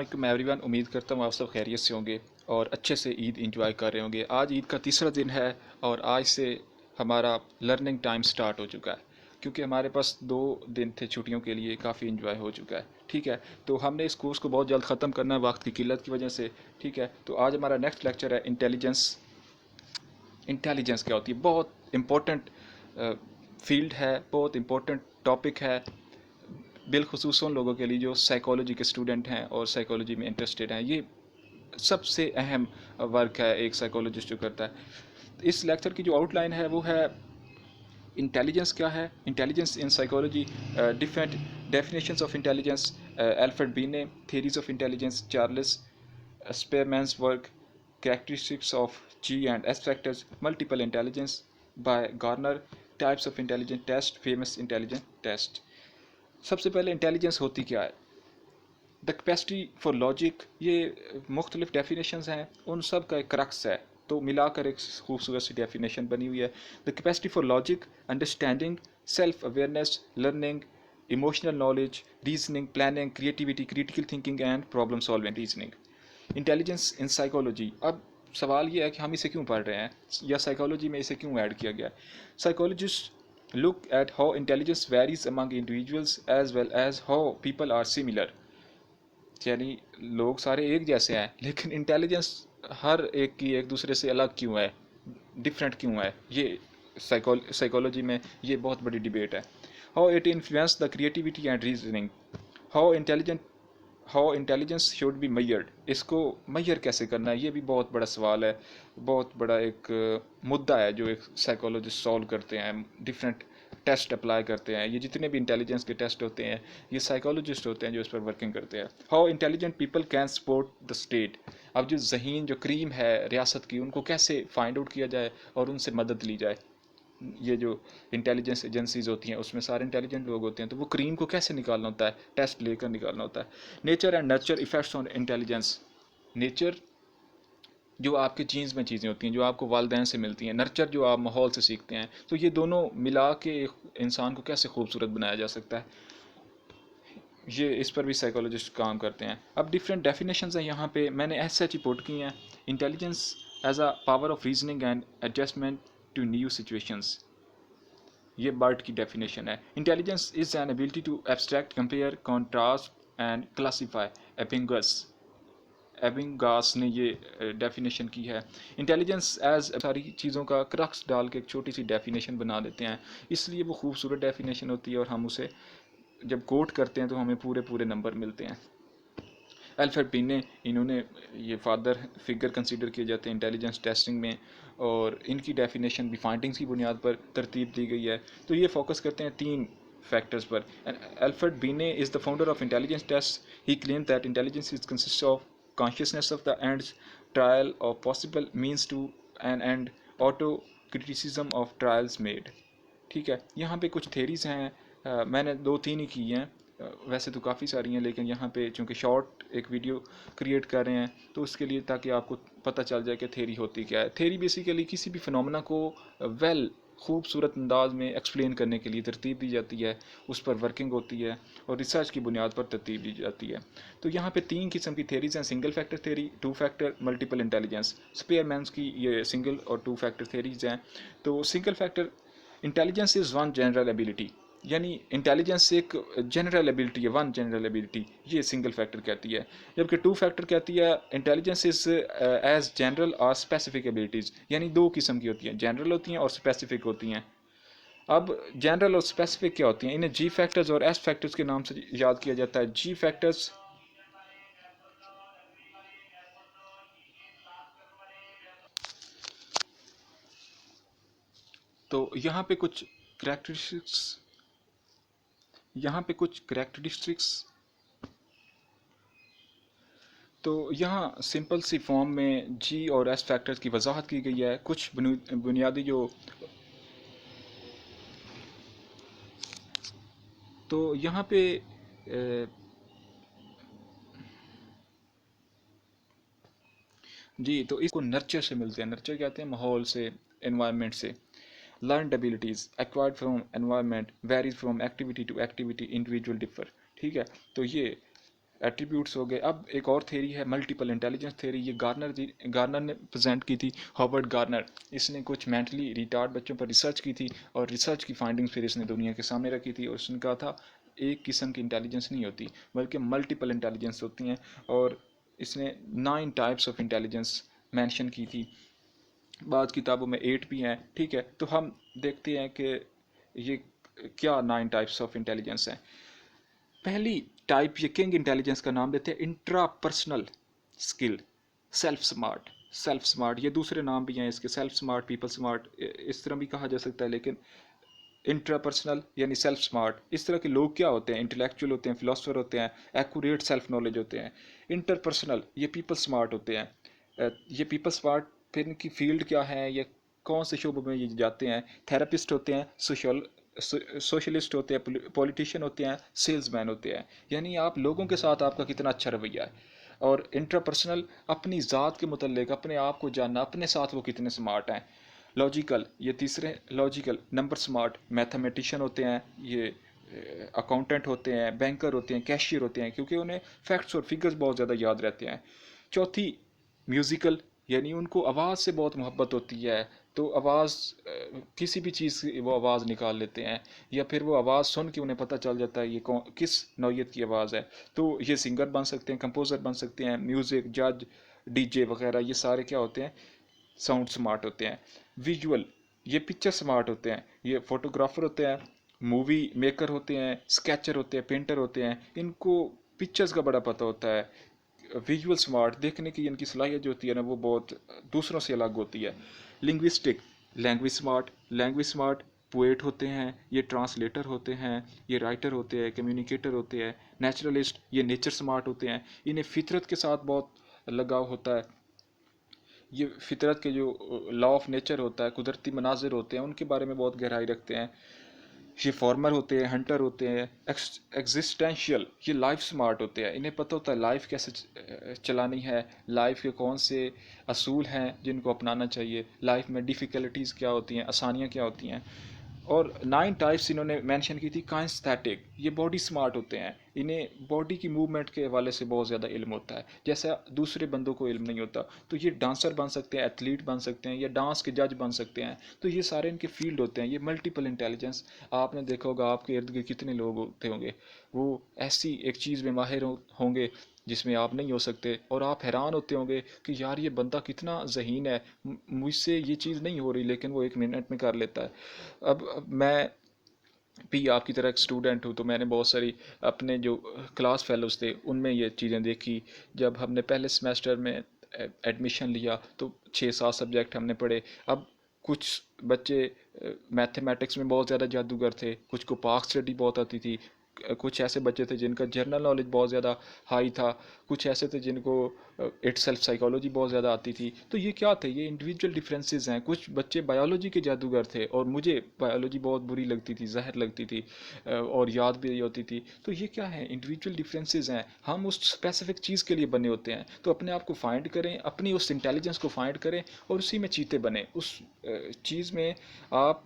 वालेकुम एवरीवन। उम्मीद करता हूँ आप सब खैरियत से होंगे और अच्छे से ईद इंजॉय कर रहे होंगे। आज ईद का तीसरा दिन है और आज से हमारा लर्निंग टाइम स्टार्ट हो चुका है, क्योंकि हमारे पास 2 दिन थे छुट्टियों के लिए। काफ़ी इंजॉय हो चुका है। ठीक है, तो हमने इस कोर्स को बहुत जल्द ख़त्म करना है वक्त की किल्लत की वजह से। ठीक है, तो आज हमारा नेक्स्ट लेक्चर है इंटेलिजेंस। इंटेलिजेंस क्या होती है? बहुत इम्पोर्टेंट फील्ड है, बहुत इम्पोर्टेंट टॉपिक है, बिलखुसूस उन लोगों के लिए जो साइकोलॉजी के स्टूडेंट हैं और साइकोलॉजी में इंटरेस्टेड हैं। ये सबसे अहम वर्क है एक साइकोलॉजिस्ट जो करता है। इस लेक्चर की जो आउटलाइन है वो है इंटेलिजेंस क्या है, intelligence in psychology, different definitions of intelligence, Alfred Binet, theories of intelligence, Charles Spearman's work, characteristics of G and S factors, multiple intelligence by Garner, types of intelligence test, famous intelligence test। सबसे पहले intelligence होती क्या है? The capacity for logic, ये मुख्तलिफ definitions हैं, उन सब का एक क्रक्स है, तो मिलाकर एक खूबसूरत सी डेफिनेशन बनी हुई है। The capacity for logic, understanding, self awareness, learning, emotional knowledge, reasoning, planning, creativity, critical thinking and problem solving reasoning. Intelligence in psychology. अब सवाल ये है कि हम इसे क्यों पढ़ रहे हैं या साइकोलॉजी में इसे क्यों ऐड किया गया? Psychologist look at how intelligence varies among individuals as well as how people are similar। यानी लोग सारे एक जैसे हैं लेकिन इंटेलिजेंस हर एक की एक दूसरे से अलग क्यों है, डिफरेंट क्यों है? ये साइकोलॉजी में ये बहुत बड़ी डिबेट है। How it influence the creativity and reasoning. How intelligent how intelligence should be measured. इसको मैयर कैसे करना है, ये भी बहुत बड़ा सवाल है, बहुत बड़ा एक मुद्दा है जो एक साइकोलॉजिस्ट सॉल्व करते हैं। डिफरेंट टेस्ट अप्लाई करते हैं। ये जितने भी इंटेलिजेंस के टेस्ट होते हैं ये साइकोलॉजिस्ट होते हैं जो इस पर वर्किंग करते हैं। How intelligent people can support the state. अब जो जहीन जो क्रीम है रियासत की, उनको कैसे फाइंड आउट किया जाए और उनसे मदद ली जाए। ये जो इंटेलिजेंस एजेंसीज होती हैं उसमें सारे इंटेलिजेंट लोग होते हैं, तो वो क्रीम को कैसे निकालना होता है, टेस्ट लेकर निकालना होता है। Nature and nurture effects on intelligence. Nature जो आपके जीन्स में चीज़ें होती हैं जो आपको वालदैन से मिलती हैं, नर्चर जो आप माहौल से सीखते हैं, तो ये दोनों मिला के एक इंसान को कैसे खूबसूरत बनाया जा सकता है, ये इस पर भी साइकोलॉजिस्ट काम करते हैं। अब डिफरेंट डेफिनेशंस हैं यहाँ पे, मैंने ऐसे सच पुट की हैं। Intelligence as a power of reasoning and adjustment to new situations, ये बर्ट की डेफिनेशन है। Intelligence is an ability to abstract, compare, contrast and classify. Ebbinghaus Ebbinghaus ने ये डेफिनेशन की है। इंटेलिजेंस एज सारी चीज़ों का क्रक्स डाल के एक छोटी सी डेफिनेशन बना देते हैं, इसलिए वो खूबसूरत डेफिनेशन होती है और हम उसे जब कोट करते हैं तो हमें पूरे पूरे नंबर मिलते हैं। अल्फ्रेड पिने, इन्होंने ये फादर फिगर कंसीडर किए जाते हैं इंटेलिजेंस टेस्टिंग में, और इनकी डेफिनेशन भी फाइंडिंग्स की बुनियाद पर तरतीब दी गई है। तो ये फोकस करते हैं 3 फैक्टर्स पर। Alfred Binet is the founder of intelligence test. He claim that intelligence is consist of consciousness of the ends, trial of possible means to an end, auto criticism of trials made. ठीक है, यहाँ पे कुछ theories हैं, मैंने 2-3 ही की हैं, वैसे तो काफ़ी सारी हैं, लेकिन यहाँ पे चूँकि शॉर्ट एक वीडियो क्रिएट कर रहे हैं तो उसके लिए, ताकि आपको पता चल जाए कि थेरी होती क्या है। थेरी बेसिकली किसी भी फिनोमेना को वेल खूबसूरत अंदाज में एक्सप्लेन करने के लिए तरतीब दी जाती है, उस पर वर्किंग होती है और रिसर्च की बुनियाद पर तरतीब दी जाती है। तो यहाँ पे 3 किस्म की थेरीज हैं, single factor theory, 2 factor, multiple intelligence. Spearman's की ये सिंगल और 2 फैक्टर थेरीज हैं। तो single factor, intelligence is one general ability, यानी इंटेलिजेंस एक जनरल एबिलिटी है, वन जनरल एबिलिटी, ये सिंगल फैक्टर कहती है। जबकि 2 फैक्टर कहती है इंटेलिजेंस इज एज जनरल और स्पेसिफिक एबिलिटीज़, यानी 2 किस्म की होती हैं, जनरल होती हैं और स्पेसिफिक होती हैं। अब जनरल और स्पेसिफिक क्या होती हैं? इन्हें जी फैक्टर्स और एस फैक्टर्स के नाम से याद किया जाता है। जी फैक्टर्स, तो यहाँ पे कुछ करेक्टरिस्टिक्स, तो यहाँ सिंपल सी फॉर्म में जी और एस फैक्टर्स की वजाहत की गई है। कुछ बुनियादी जो, तो यहाँ पे जी, तो इसको नर्चर से मिलते हैं। नर्चर कहते हैं माहौल से, एनवायरनमेंट से। Learned abilities acquired from environment, varies from activity to activity, individual differ. ठीक है, तो ये एट्रीब्यूट्स हो गए। अब एक और थेरी है मल्टीपल इंटेलिजेंस थेरी, ये गार्नर ने प्रेजेंट की थी, हॉवर्ड गार्नर। इसने कुछ मेंटली रिटार्ड बच्चों पर रिसर्च की थी और रिसर्च की फाइंडिंग्स फिर इसने दुनिया के सामने रखी थी और उसने कहा था एक किस्म की इंटेलिजेंस नहीं होती बल्कि मल्टीपल इंटेलिजेंस होती हैं। और इसने 9 टाइप्स ऑफ इंटेलिजेंस मेंशन की थी, बाद किताबों में 8 भी हैं। ठीक है, तो हम देखते हैं कि ये क्या 9 टाइप्स ऑफ इंटेलिजेंस हैं। पहली टाइप ये किंग इंटेलिजेंस का नाम देते हैं intrapersonal skill, self smart. Self smart ये दूसरे नाम भी हैं इसके, सेल्फ स्मार्ट, पीपल स्मार्ट, इस तरह भी कहा जा सकता है। लेकिन इंट्रापर्सनल यानी सेल्फ स्मार्ट, इस तरह के लोग क्या होते हैं, इंटेलेक्चुअल होते हैं, फिलोसफर होते हैं, एक्यूरेट सेल्फ नॉलेज होते हैं। इंटरपर्सनल ये पीपल स्मार्ट होते हैं। ये पीपल स्मार्ट फिर इनकी फील्ड क्या है, ये कौन से शोबों में ये जाते हैं। थेरेपिस्ट होते हैं, सोशलिस्ट होते हैं, पॉलिटिशियन होते हैं, सेल्समैन होते हैं। यानी आप लोगों के साथ आपका कितना अच्छा रवैया है। और इंट्रापर्सनल अपनी ज़ात के मुतल्लिक अपने आप को जानना, अपने साथ वो कितने स्मार्ट हैं। लॉजिकल ये तीसरे, लॉजिकल नंबर स्मार्ट मैथमेटिशियन होते हैं, ये अकाउंटेंट होते हैं, बैंकर होते हैं, कैशियर होते हैं, क्योंकि उन्हें फैक्ट्स और फिगर्स बहुत ज़्यादा याद रहते हैं। चौथी म्यूज़िकल, यानी उनको आवाज़ से बहुत मोहब्बत होती है, तो आवाज़ किसी भी चीज़ की वो आवाज़ निकाल लेते हैं, या फिर वो आवाज़ सुन के उन्हें पता चल जाता है ये कौन किस नौयत की आवाज़ है। तो ये सिंगर बन सकते हैं, कंपोज़र बन सकते हैं, म्यूज़िक जज, डीजे वगैरह, ये सारे क्या होते हैं, साउंड स्मार्ट होते हैं। विजुअल ये पिक्चर स्मार्ट होते हैं, ये फोटोग्राफर होते हैं, मूवी मेकर होते हैं, स्केचर होते हैं, पेंटर होते हैं, इनको पिक्चर्स का बड़ा पता होता है। विजुअल स्मार्ट देखने की इनकी सलाहियत जो होती है ना, वो बहुत दूसरों से अलग होती है। लिंग्विस्टिक लैंग्वेज स्मार्ट पोएट होते हैं, ये ट्रांसलेटर होते हैं, ये राइटर होते हैं, कम्युनिकेटर होते हैं। नेचुरलिस्ट ये नेचर स्मार्ट होते हैं, इन्हें फितरत के साथ बहुत लगाव होता है। ये फितरत के जो लॉ ऑफ नेचर होता है, कुदरती मनाजिर होते हैं, उनके बारे में बहुत गहराई रखते हैं। ये फार्मर होते हैं, हंटर होते हैं। एग्जिस्टेंशियल ये लाइफ स्मार्ट होते हैं, इन्हें पता होता है लाइफ कैसे चलानी है, लाइफ के कौन से असूल हैं जिनको अपनाना चाहिए, लाइफ में डिफ़िकल्टीज़ क्या होती हैं, आसानियाँ क्या होती हैं। और 9 टाइप्स इन्होंने मेंशन की थी। काइंस्थेटिक ये बॉडी स्मार्ट होते हैं, इन्हें बॉडी की मूवमेंट के हवाले से बहुत ज़्यादा इल्म होता है, जैसा दूसरे बंदों को इल्म नहीं होता। तो ये डांसर बन सकते हैं, एथलीट बन सकते हैं, या डांस के जज बन सकते हैं। तो ये सारे इनके फील्ड होते हैं। ये मल्टीपल इंटेलिजेंस, आपने देखा होगा आपके इर्द गिर्द कितने लोग होते होंगे, वो ऐसी एक चीज़ में माहिर होंगे जिसमें आप नहीं हो सकते, और आप हैरान होते होंगे कि यार ये बंदा कितना ज़हीन है, मुझसे ये चीज़ नहीं हो रही लेकिन वो 1 मिनट में कर लेता है। अब मैं भी आपकी तरह एक स्टूडेंट हूँ, तो मैंने बहुत सारी अपने जो क्लास फेलोज़ थे उनमें ये चीज़ें देखी। जब हमने पहले सेमेस्टर में एडमिशन लिया तो 6-7 सब्जेक्ट हमने पढ़े। अब कुछ बच्चे मैथमेटिक्स में बहुत ज़्यादा जादूगर थे, कुछ को पाक स्टडी बहुत आती थी, कुछ ऐसे बच्चे थे जिनका जनरल नॉलेज बहुत ज़्यादा हाई था, कुछ ऐसे थे जिनको इट सेल्फ साइकोलॉजी बहुत ज़्यादा आती थी। तो ये क्या थे, ये इंडिविजुअल डिफरेंसेस हैं। कुछ बच्चे बायोलॉजी के जादूगर थे और मुझे बायोलॉजी बहुत बुरी लगती थी, जहर लगती थी, और याद भी नहीं होती थी। तो ये क्या है, इंडिविजुअल डिफरेंसेस हैं। हम उस स्पेसिफिक चीज़ के लिए बने होते हैं, तो अपने आप को फाइंड करें, अपनी उस इंटेलिजेंस को फाइंड करें और उसी में चीते बने, उस चीज़ में आप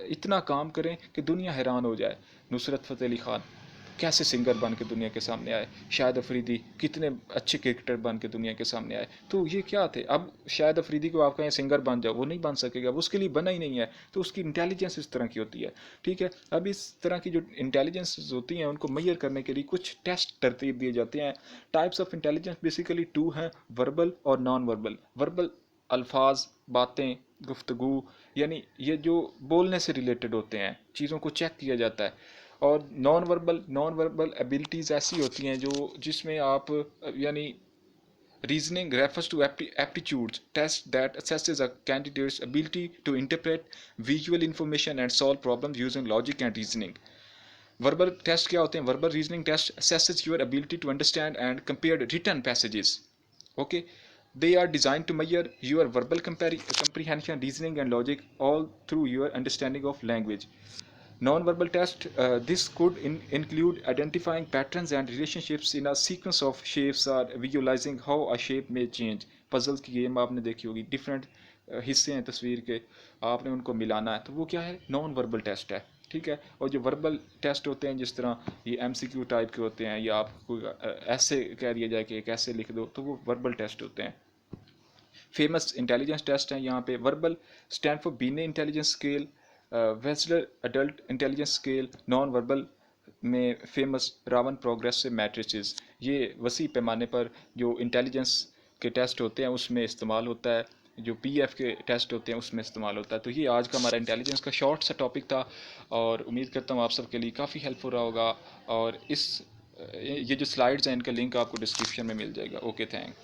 इतना काम करें कि दुनिया हैरान हो जाए। नुसरत फ़तेह अली ख़ान कैसे सिंगर बन के दुनिया के सामने आए, शाहिद अफरीदी कितने अच्छे क्रिकेटर बन के दुनिया के सामने आए। तो ये क्या थे। अब शाहिद अफरीदी को आप कहें सिंगर बन जाओ, वो नहीं बन सकेगा, वो उसके लिए बना ही नहीं है। तो उसकी इंटेलिजेंस इस तरह की होती है। ठीक है, अब इस तरह की जो इंटेलिजेंस होती हैं उनको मैयर करने के लिए कुछ टेस्ट तरतीब दिए जाते हैं। टाइप्स ऑफ इंटेलिजेंस बेसिकली 2 हैं, वर्बल और नॉन वर्बल। वर्बल अल्फाज, बातें, गुफ्तगू, यानी ये जो बोलने से रिलेटेड होते हैं, चीज़ों को चेक किया जाता है। और नॉन वर्बल एबिलिटीज़ ऐसी होती हैं जो जिसमें आप यानी reasoning refers to aptitudes test that assesses a candidate's ability to interpret visual information and solve problems using logic and reasoning. Verbal test क्या होते हैं, verbal reasoning test assesses your ability to understand and compare written passages. Okay, they are designed to measure your verbal comprehension, reasoning and logic, all through your understanding of language. Non-verbal test, this could include identifying patterns and relationships in a sequence of shapes or visualizing how a shape may change. Puzzle की game आपने देखी होगी, different हिस्से हैं तस्वीर के, आपने उनको मिलाना है, तो वो क्या है, नॉन वर्बल टेस्ट है। ठीक है। और जो वर्बल टेस्ट होते हैं, जिस तरह ये एमसीक्यू टाइप के होते हैं, या आपको ऐसे कह दिया जाए कि एक ऐसे लिख दो, तो वो वर्बल टेस्ट होते हैं। फेमस इंटेलिजेंस टेस्ट हैं यहाँ पे। वर्बल स्टैंड फॉर बीने intelligence scale, Wechsler adult intelligence scale, non verbal में फेमस रावन प्रोग्रेसिव मैट्रिसेस। ये वसी पैमाने पर जो इंटेलिजेंस के टेस्ट होते हैं उसमें इस्तेमाल होता है, जो पीएफ के टेस्ट होते हैं उसमें इस्तेमाल होता है। तो ये आज का हमारा इंटेलिजेंस का शॉर्ट सा टॉपिक था, और उम्मीद करता हूँ आप सबके लिए काफ़ी हेल्पफुल रहा होगा। और ये जो स्लाइड्स हैं इनका लिंक आपको डिस्क्रिप्शन में मिल जाएगा। Okay, thank.